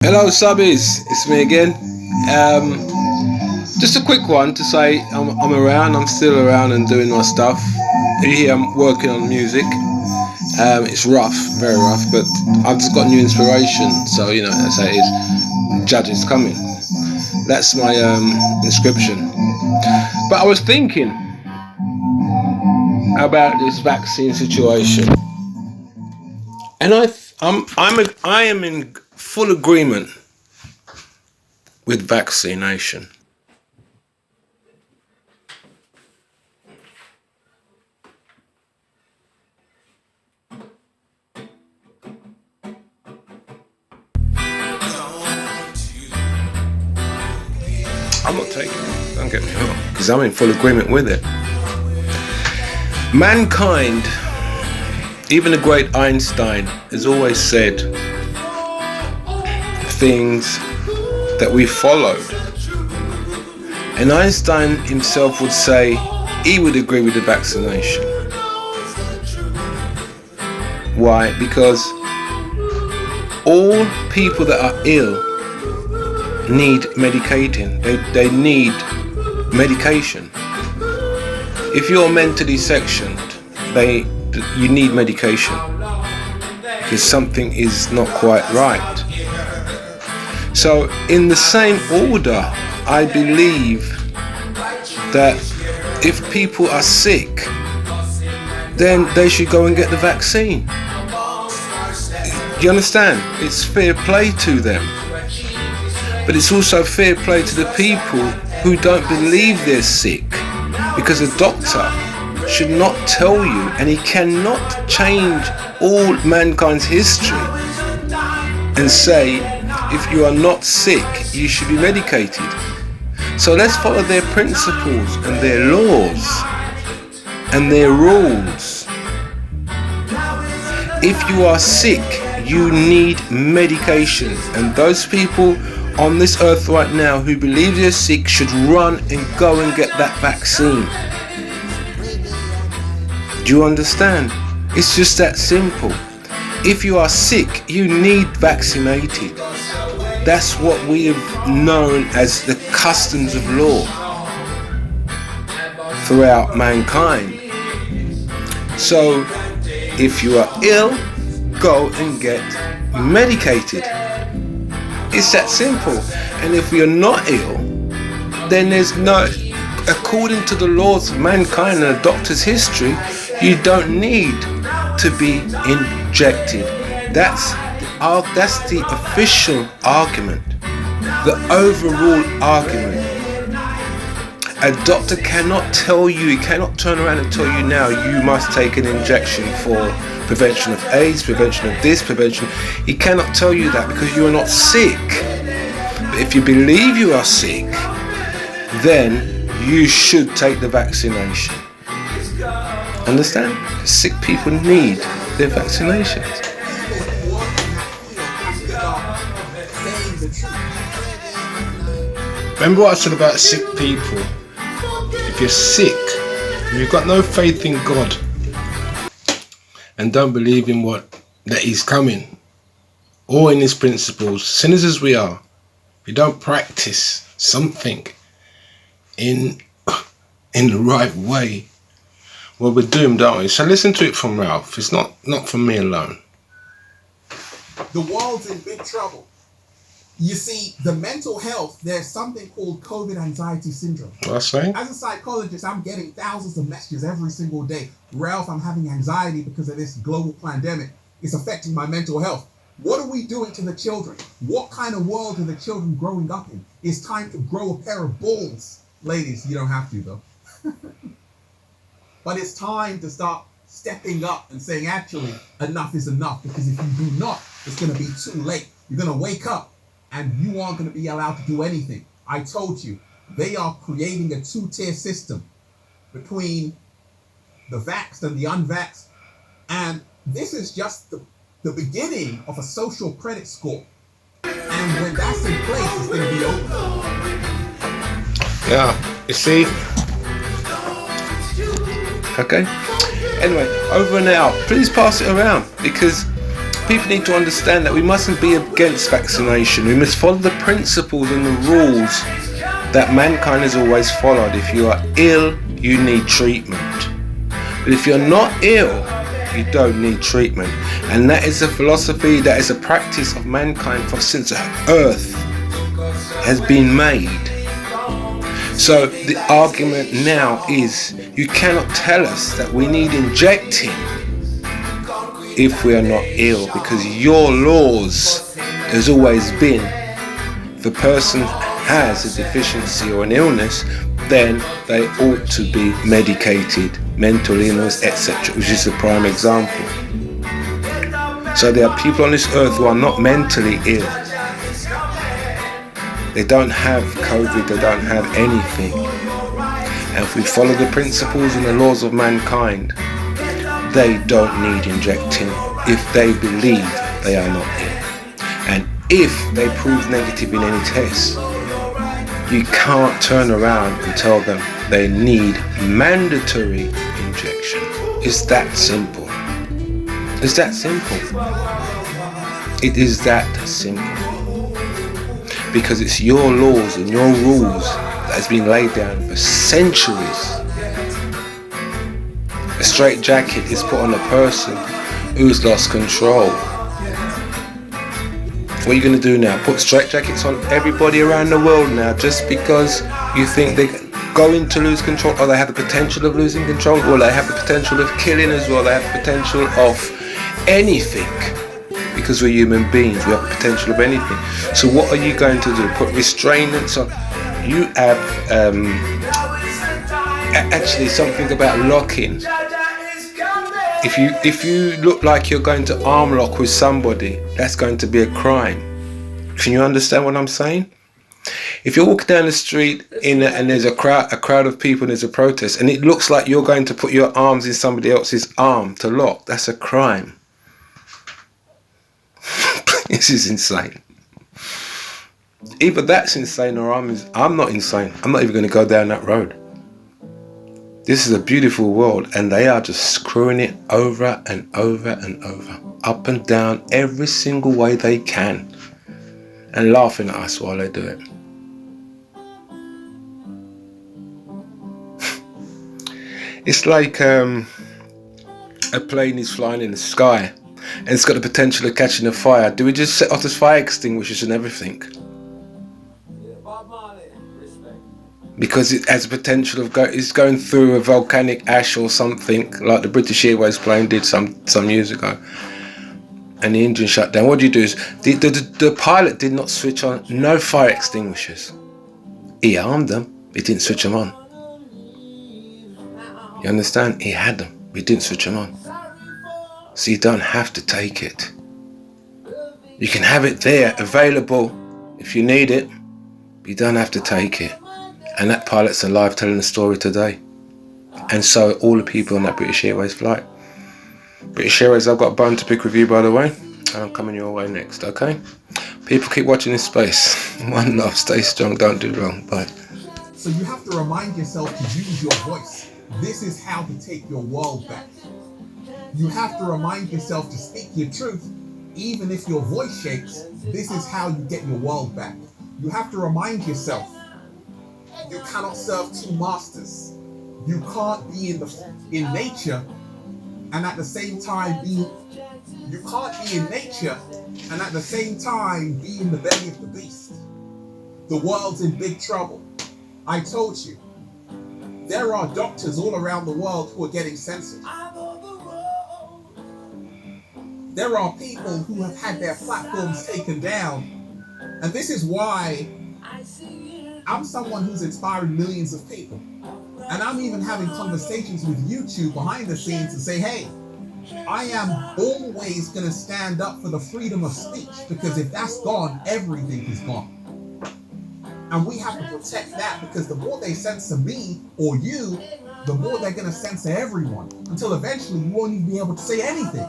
Hello subbies, it's me again. Just a quick one to say I'm around, I'm still around and doing my stuff. You hear I'm working on music. It's rough, very rough, but I've just got new inspiration, so you know, that's how it is. Judge is coming. That's my inscription. But I was thinking about this vaccine situation, and I am in full agreement with vaccination. I'm not taking it, don't get me wrong, because I'm in full agreement with it. Mankind, even the great Einstein, has always said things that we followed. And Einstein himself would say he would agree with the vaccination. Why? Because all people that are ill need medicating. They need medication. If you're mentally sectioned, you need medication because something is not quite right. So in the same order, I believe that if people are sick, then they should go and get the vaccine. Do you understand? It's fair play to them. But it's also fair play to the people who don't believe they're sick, because a doctor should not tell you, and he cannot change all mankind's history and say if you are not sick you should be medicated. So let's follow their principles and their laws and their rules. If you are sick, you need medication, and those people on this earth right now who believe they're sick should run and go and get that vaccine. Do you understand? It's just that simple. If you are sick, you need vaccinated. That's what we have known as the customs of law throughout mankind. So if you are ill, go and get medicated. It's that simple. And if you're not ill, then there's no, according to the laws of mankind and a doctor's history, you don't need to be injected. That's the official argument, the overall argument. A doctor cannot tell you, he cannot turn around and tell you now you must take an injection for prevention of AIDS, prevention of this, prevention. He cannot tell you that because you are not sick. But if you believe you are sick, then you should take the vaccination. Understand? Sick people need their vaccinations. Remember what I said about sick people? If you're sick, if you've got no faith in God and don't believe in that He's coming or in His principles, sinners as we are, if you don't practice something in the right way, well, we're doomed, aren't we? So listen to it from Ralph. It's not from me alone. The world's in big trouble. You see, the mental health, there's something called COVID anxiety syndrome. What's that? As a psychologist, I'm getting thousands of messages every single day. Ralph, I'm having anxiety because of this global pandemic. It's affecting my mental health. What are we doing to the children? What kind of world are the children growing up in? It's time to grow a pair of balls. Ladies, you don't have to though. But it's time to start stepping up and saying, actually, enough is enough. Because if you do not, it's going to be too late. You're going to wake up and you aren't going to be allowed to do anything. I told you, they are creating a two-tier system between the vaxxed and the unvaxxed. And this is just the beginning of a social credit score. And when that's in place, it's going to be over. Yeah, you see? Okay. Anyway, over and out. Please pass it around, because people need to understand that we mustn't be against vaccination. We must follow the principles and the rules that mankind has always followed. If you are ill, you need treatment. But if you're not ill, you don't need treatment. And that is a philosophy, that is a practice of mankind since Earth has been made. So the argument now is, you cannot tell us that we need injecting if we are not ill, because your laws has always been, if a person has a deficiency or an illness, then they ought to be medicated, mental illness, etc., which is the prime example. So there are people on this earth who are not mentally ill. They don't have COVID, they don't have anything. And if we follow the principles and the laws of mankind, they don't need injecting if they believe they are not ill. And if they prove negative in any test, you can't turn around and tell them they need mandatory injection. It's that simple. It's that simple. It is that simple. Because it's your laws and your rules that has been laid down for centuries. A straight jacket is put on a person who's lost control. What are you going to do now? Put straight jackets on everybody around the world now just because you think they're going to lose control, or they have the potential of losing control, or they have the potential of killing as well, they have the potential of anything. Because we're human beings, we have the potential of anything. So what are you going to do? Put restraints on? You have actually something about locking. If you look like you're going to arm lock with somebody, that's going to be a crime. Can you understand what I'm saying? If you walk down the street and there's a crowd of people and there's a protest, and it looks like you're going to put your arms in somebody else's arm to lock, that's a crime. This is insane. Either that's insane or I'm not insane. I'm not even going to go down that road. This is a beautiful world, and they are just screwing it over and over and over, up and down, every single way they can, and laughing at us while they do it. It's like a plane is flying in the sky and it's got the potential of catching a fire. Do we just set off the fire extinguishers and everything? Because it has a potential of it's going through a volcanic ash or something, like the British Airways plane did some years ago, and the engine shut down. What do you do is the pilot did not switch on no fire extinguishers. He armed them, he didn't switch them on. You understand? He had them, he didn't switch them on. So you don't have to take it. You can have it there available if you need it, but you don't have to take it. And that pilot's alive telling the story today. And so all the people on that British Airways flight. British Airways, I've got a bone to pick with you, by the way. And I'm coming your way next, okay? People, keep watching this space. One love, stay strong, don't do wrong. Bye. So you have to remind yourself to use your voice. This is how to take your world back. You have to remind yourself to speak your truth, even if your voice shakes. This is how you get your world back. You have to remind yourself, you cannot serve two masters. You can't be in nature and at the same time be. You can't be in nature and at the same time be in the belly of the beast. The world's in big trouble. I told you, there are doctors all around the world who are getting censored. There are people who have had their platforms taken down, and this is why I'm someone who's inspiring millions of people. And I'm even having conversations with YouTube behind the scenes to say, hey, I am always going to stand up for the freedom of speech, because if that's gone, everything is gone. And we have to protect that, because the more they censor me or you, the more they're going to censor everyone, until eventually you won't even be able to say anything.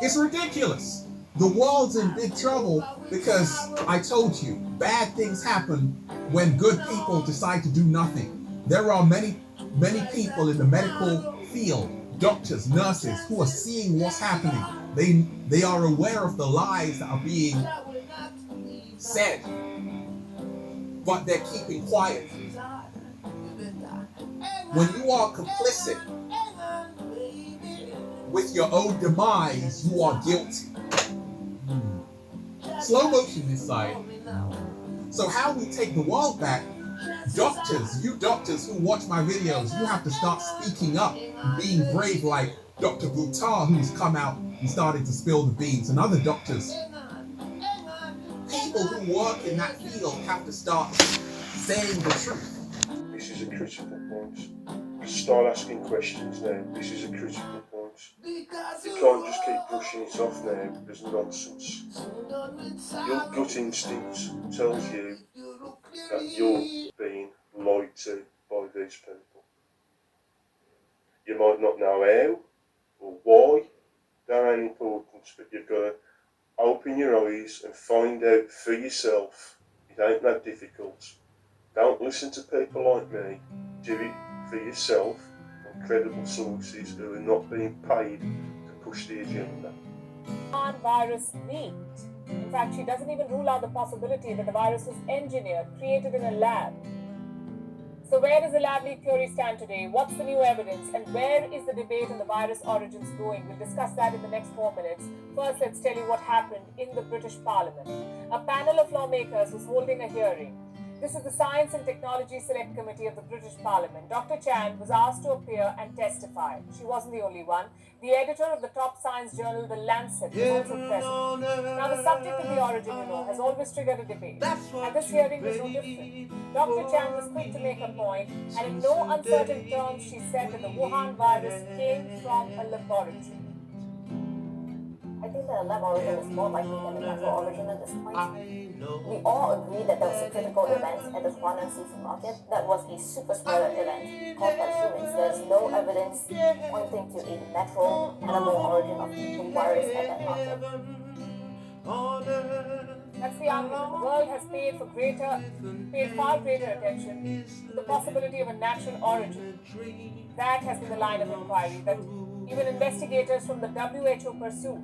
It's ridiculous. The world's in big trouble because I told you, bad things happen when good people decide to do nothing. There are many people in the medical field, doctors, nurses, who are seeing what's happening, They are aware of the lies that are being said, but they're keeping quiet. When you are complicit with your own demise, you are guilty. Slow motion this side. So how we take the world back, doctors, you doctors who watch my videos, you have to start speaking up, being brave like Dr. Buttar, who's come out and started to spill the beans, and other doctors. People who work in that field have to start saying the truth. This is a critical point. Start asking questions now. This is a critical point. You can't just keep brushing it off now as nonsense. Your gut instinct tells you that you're being lied to by these people. You might not know how or why, that ain't important, but you've got to open your eyes and find out for yourself. It ain't that difficult. Don't listen to people like me. Do it for yourself from credible sources who are not being paid to push the agenda. Wuhan virus leaked. In fact, she doesn't even rule out the possibility that the virus was engineered, created in a lab. So where does the lab leak theory stand today? What's the new evidence? And where is the debate on the virus origins going? We'll discuss that in the next 4 minutes. First, let's tell you what happened in the British Parliament. A panel of lawmakers was holding a hearing. This is the Science and Technology Select Committee of the British Parliament. Dr. Chan was asked to appear and testify. She wasn't the only one. The editor of the top science journal, The Lancet, was also present. Now, the subject of the origin, has always triggered a debate. And this hearing was no different. Dr. Chan was quick to make a point, and in no uncertain terms, she said that the Wuhan virus came from a laboratory. I think the lab origin is more likely than the natural origin at this point. We all agree that there was a critical event at the Huanan seafood market that was a super spreader event caused by humans. There's no evidence pointing to a natural animal origin of the virus at that market. That's the argument. The world has paid far greater attention to the possibility of a natural origin. That has been the line of inquiry that even investigators from the WHO pursued.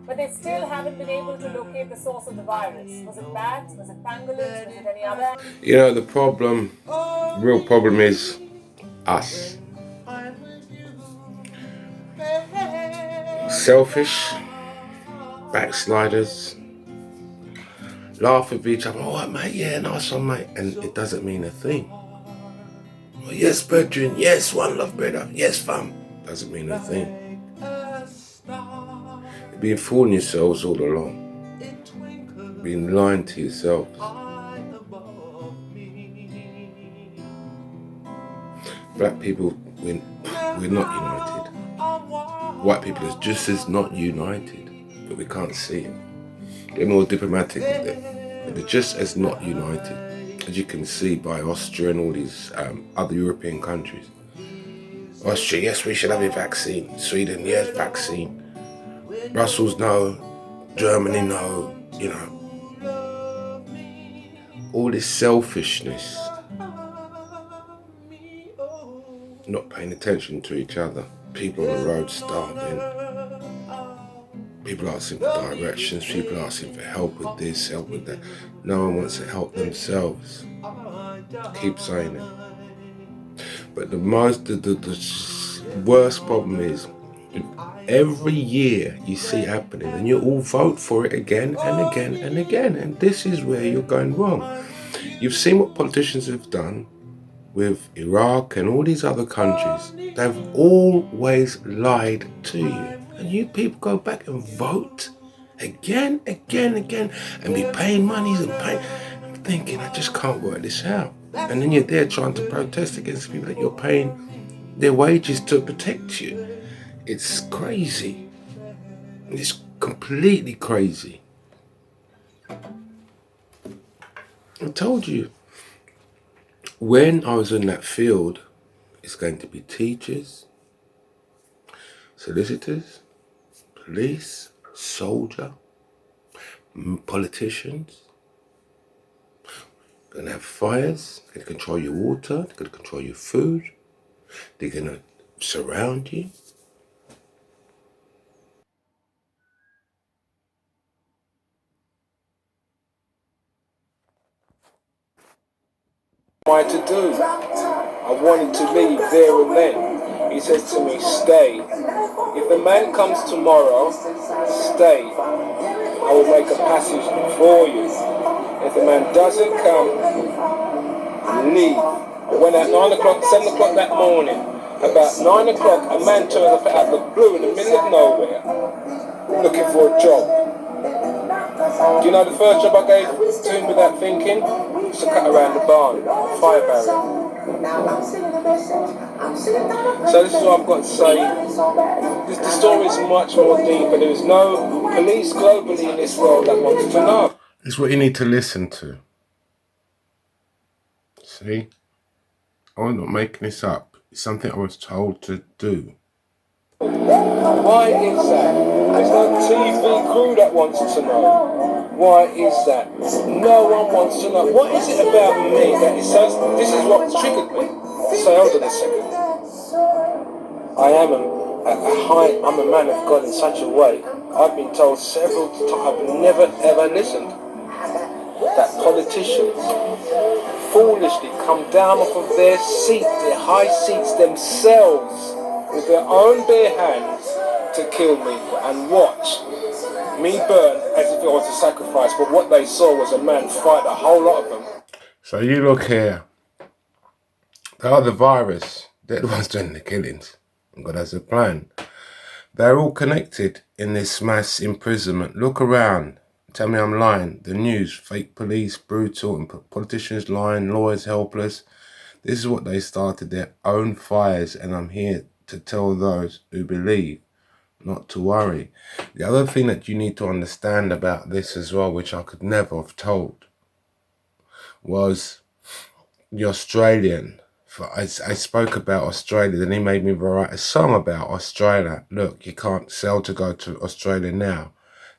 But they still haven't been able to locate the source of the virus. Was it bats? Was it pangolins? Was it any other? The real problem is us. Selfish, backsliders, laugh with each other. Oh, mate, yeah, nice one, mate. And it doesn't mean a thing. Oh, yes, brethren. Yes, one love, brother. Yes, fam. Doesn't mean a thing. You've been fooling yourselves all along. You've been lying to yourselves. Black people, we're not united. White people is just as not united, but we can't see it. They're more diplomatic with it, but they're just as not united, as you can see by Austria and all these other European countries. Austria, yes, we should have a vaccine. Sweden, yes, vaccine. Brussels, no. Germany, no. All this selfishness, not paying attention to each other. People on the road starving. People asking for directions. People asking for help with this, help with that. No one wants to help themselves. Keep saying it. But the worst problem is, every year you see happening, and you all vote for it again and again and again. And this is where you're going wrong. You've seen what politicians have done with Iraq and all these other countries. They've always lied to you. And you people go back and vote again, and be paying monies and paying. I'm thinking, I just can't work this out. And then you're there trying to protest against people that you're paying their wages to protect you. It's crazy. It's completely crazy. I told you, when I was in that field, it's going to be teachers, solicitors, police, soldier, politicians. They're going to have fires. They're going to control your water. They're going to control your food. They're going to surround you. Why to do? I wanted to leave there and then. He says to me, stay. If the man comes tomorrow, stay. I will make a passage for you. If the man doesn't come, leave. I went at 9 o'clock, 7 o'clock that morning. About 9 o'clock, a man turned up out of the blue in the middle of nowhere, looking for a job. Do you know the first job I gave to him without thinking? Was to cut around the barn, fire barrier. So this is what I've got to say. The story is much more deep, but there is no police globally in this world that wants to know. It's what you need to listen to. See? I'm not making this up. It's something I was told to do. Why is that? There's no TV crew that wants to know. Why is that? No one wants to know. What is it about me that is so... This is what triggered me. So hold on a second. I am I'm a man of God in such a way. I've been told several times, I've never ever listened, that politicians foolishly come down off of their seat, their high seats themselves, with their own bare hands to kill me and watch me burn as if it was a sacrifice. But what they saw was a man fight a whole lot of them. So you look here. They are the virus. They're the ones doing the killings. And God has a plan. They're all connected in this mass imprisonment. Look around. Tell me I'm lying. The news, fake police, brutal, and politicians lying, lawyers helpless. This is what they started, their own fires, and I'm here to tell those who believe not to worry. The other thing that you need to understand about this as well, which I could never have told, was the Australian. I spoke about Australia, then he made me write a song about Australia. Look, you can't sell to go to Australia now,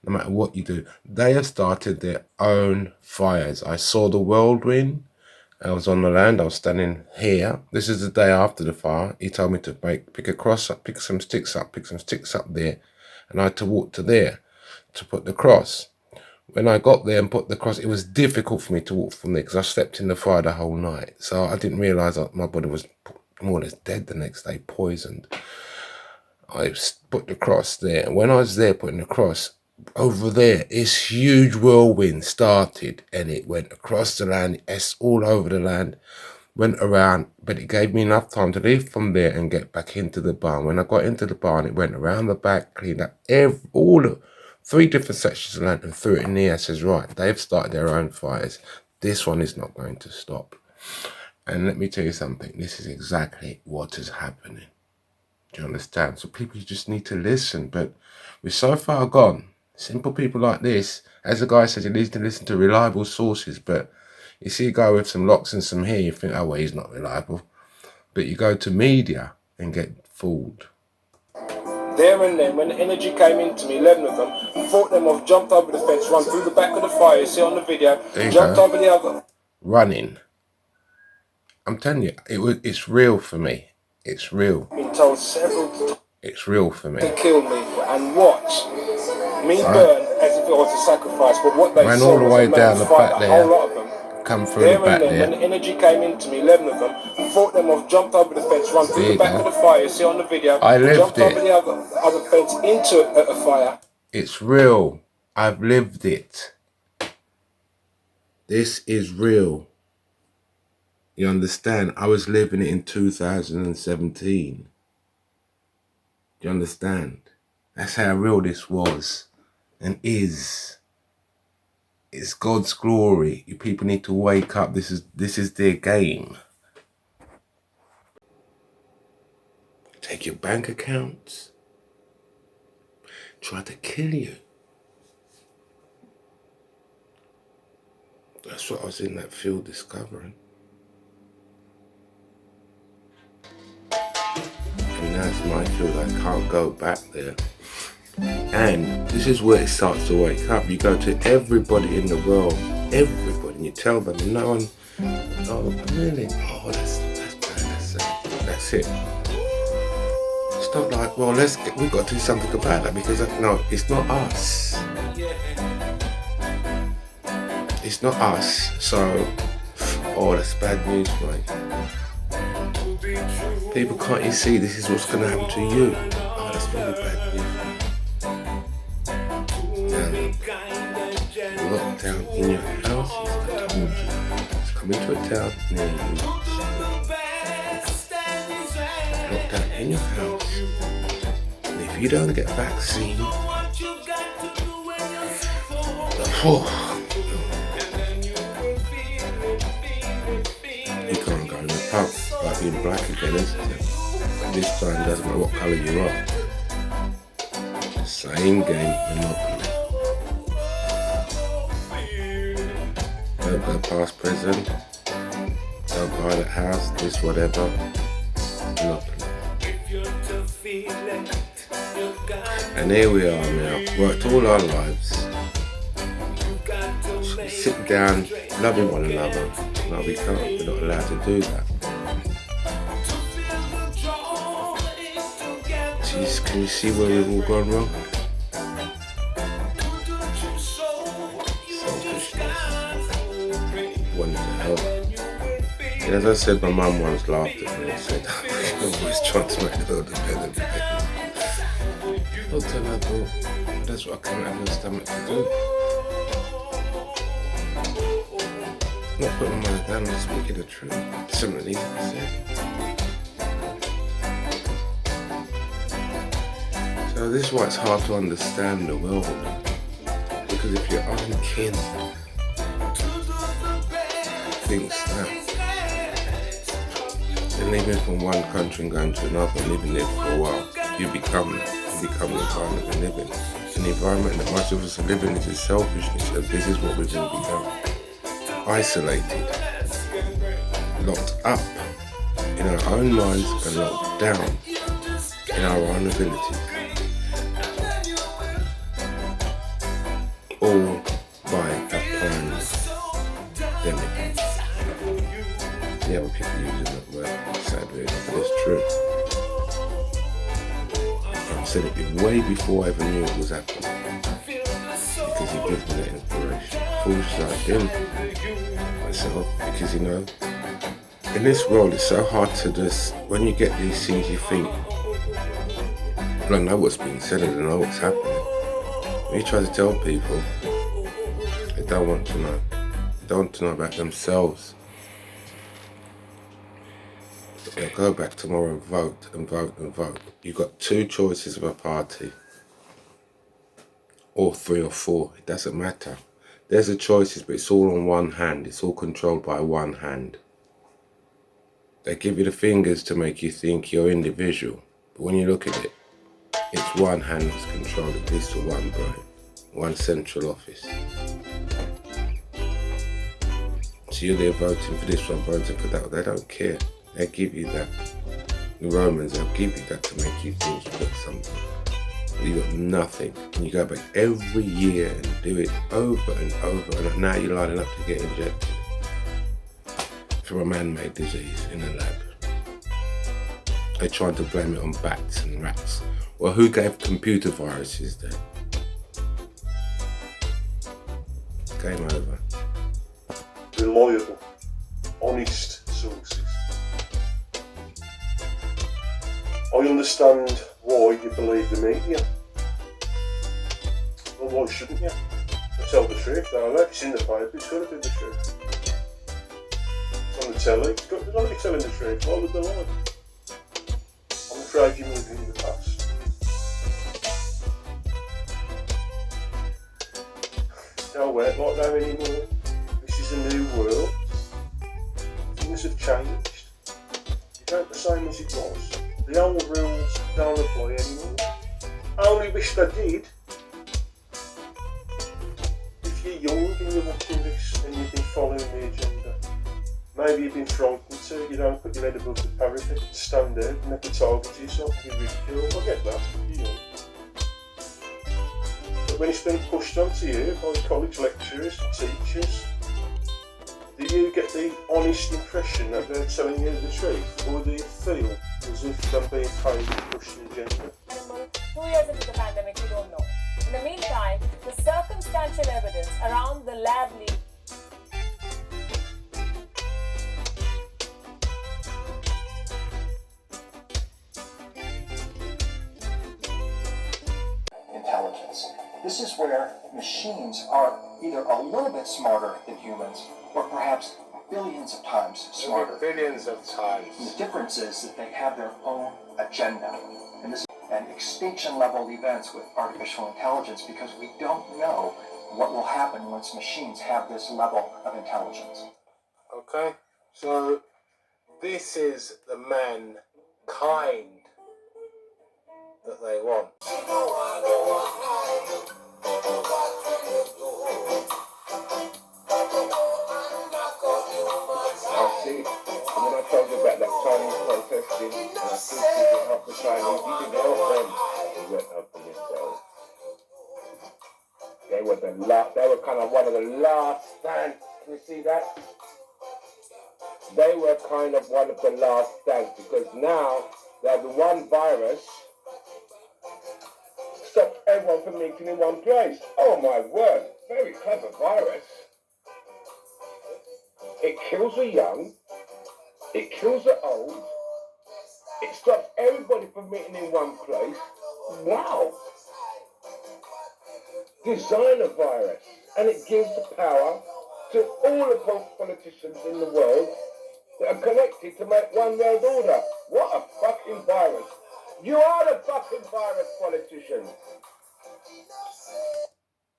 no matter what you do. They have started their own fires. I saw the whirlwind. I was on the land. I was standing here. This is the day after the fire. He told me to pick a cross up, pick some sticks up there. And I had to walk to there to put the cross. When I got there and put the cross, it was difficult for me to walk from there because I slept in the fire the whole night. So I didn't realise that my body was more or less dead the next day, poisoned. I put the cross there. And when I was there putting the cross, over there, this huge whirlwind started and it went across the land. It's all over the land, went around, but it gave me enough time to leave from there and get back into the barn. When I got into the barn, it went around the back, cleaned up all the 3 different sections of land and threw it in the air. I says, right, they've started their own fires. This one is not going to stop. And let me tell you something. This is exactly what is happening. Do you understand? So people just need to listen. But we're so far gone. Simple people like this, as the guy says, you need to listen to reliable sources. But you see a guy with some locks and some hair, you think, oh, well, he's not reliable. But you go to media and get fooled. There and then, when the energy came into me, 11 of them, fought them off, jumped over the fence, run through the back of the fire, you see on the video, jumped over the other. Running. I'm telling you, it's real for me. It's real. Been told several times. It's real for me. To kill me and watch me burn as if it was a sacrifice, but what they ran saw all the way down the back there. Whole lot of them. Come through there the back there. When the energy came into me, 11 of them, fought them off, jumped over the fence, run through the back of the fire, you see on the video. I lived jumped over the other fence into a fire. It's real. I've lived it. This is real. You understand? I was living it in 2017. Do you understand? That's how real this was and is. It's God's glory. You people need to wake up. This is their game. Take your bank accounts. Try to kill you. That's what I was in that field discovering. And that's my field. I can't go back there. And this is where it starts to wake up. You go to everybody in the world, everybody, and you tell them, and no one, oh, really? Oh, that's bad. That's it. It's not like, well, we've got to do something about that because, no, it's not us. It's not us. So Oh, that's bad news, mate. People, can't you see this is what's going to happen to you? Oh, that's really bad news. Now, lockdown in your house, I told you. It's coming to a town near you. Lockdown in your house. And if you don't get vaccine, you can't go in the pub. Like being black again, isn't it? This time doesn't matter what colour you are. Same game, monopoly. Don't go past prison. Don't buy that house, this whatever. Monopoly. And here we are now. Worked all our lives. Sit down, loving one another. No, we can't. We're not allowed to do that. Jeez, can you see where we've all gone wrong? Selfishness. Wanting to help. And as I said, my mum once laughed at me and said, I'm always trying to make the world a better place. I'll tell her, that's what I can't have the stomach to do. Not putting my money down, I'm speaking the truth. Something needs to be said. So this is why it's hard to understand the world. Because if your own kin thinks that, then leaving from one country and going to another, living there for a while, you become that. You become the environment they live in. And the environment that most of us are living in is selfishness, and this is what we've all become. Isolated, locked up in our own minds and locked down in our own abilities. All by a pandemic. Yeah, well, people using that word, sadly, but it's true. I've said it way before I ever knew it was happening. Because he gives me that inspiration. Fools like him, myself, because in this world it's so hard to just, when you get these things you think, I don't know what's being said, I don't know what's happening. When you try to tell people, they don't want to know. They don't want to know about themselves. They'll go back tomorrow and vote and vote and vote. You've got two choices of a party. Or 3 or 4, it doesn't matter. There's the choices, but it's all on one hand. It's all controlled by one hand. They give you the fingers to make you think you're individual. But when you look at it, it's one hand that's controlling this to one brain, one central office. So you're there voting for this one, voting for that. They don't care. They give you that. The Romans, they'll give you that to make you think you've got something. You got nothing, and you go back every year and do it over and over, and now you're lining up to get injected for a man-made disease in the lab. They're trying to blame it on bats and rats. Well, who gave computer viruses then? Game over. Reliable, honest sources. I understand why you believe the media. Well, why shouldn't you? They tell the truth, don't they? It's in the paper, it's got to be the truth. It's on the telly, it's got to be telling the truth. Why would they lie? I'm afraid you're moving in the past. Don't work like that anymore. This is a new world. Things have changed. It ain't the same as it was. The old rules don't apply anymore. I only wish they did. If you're young and you're watching this and you've been following the agenda, maybe you've been frightened to, you don't put your head above the parapet, stand there, make a target to yourself and be ridiculed. I get that, you're young. But when it's been pushed onto you by college lecturers and teachers, do you get the honest impression that they're telling you the truth, or do you feel as if they're being paid to push the agenda? 2 years into the pandemic, we don't know. In the meantime, the circumstantial evidence around the lab leak this is where machines are either a little bit smarter than humans, or perhaps billions of times smarter. Billions of times. And the difference is that they have their own agenda. And extinction level events with artificial intelligence, because we don't know what will happen once machines have this level of intelligence. Okay, so this is the mankind that they want. I see. And when I told you about that Chinese protesting, and I think you can help the Chinese, you can help them. They went up for themselves. They were kind of one of the last stands. Can you see that? They were kind of one of the last stands, because now they have the one virus stopped everyone from meeting in one place. Oh my word, very clever virus. It kills the young, it kills the old, it stops everybody from meeting in one place. Wow! Design a virus, and it gives the power to all the politicians in the world that are connected to make one world order. What a fucking virus! You are the fucking virus, politicians!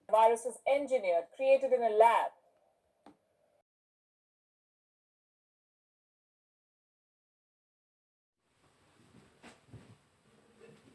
The virus was engineered, created in a lab.